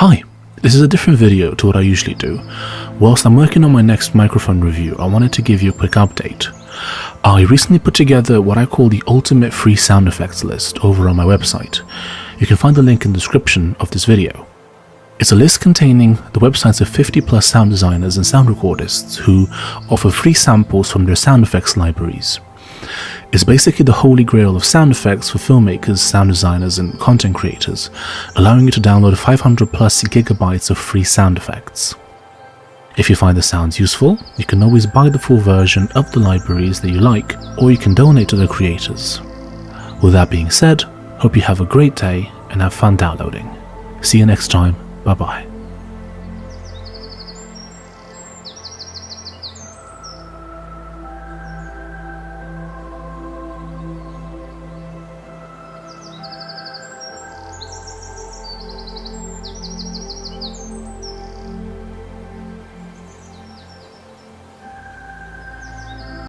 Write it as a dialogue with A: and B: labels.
A: Hi, this is a different video to what I usually do. Whilst I'm working on my next microphone review, I wanted to give you a quick update. I recently put together what I call the ultimate free sound effects list over on my website. You can find the link in the description of this video. It's a list containing the websites of 50 plus sound designers and sound recordists who offer free samples from their sound effects libraries. It's basically the holy grail of sound effects for filmmakers, sound designers and content creators, allowing you to download 500 plus gigabytes of free sound effects. If you find the sounds useful, you can always buy the full version of the libraries that you like, or you can donate to the creators. With that being said, hope you have a great day and have fun downloading. See you next time, bye bye.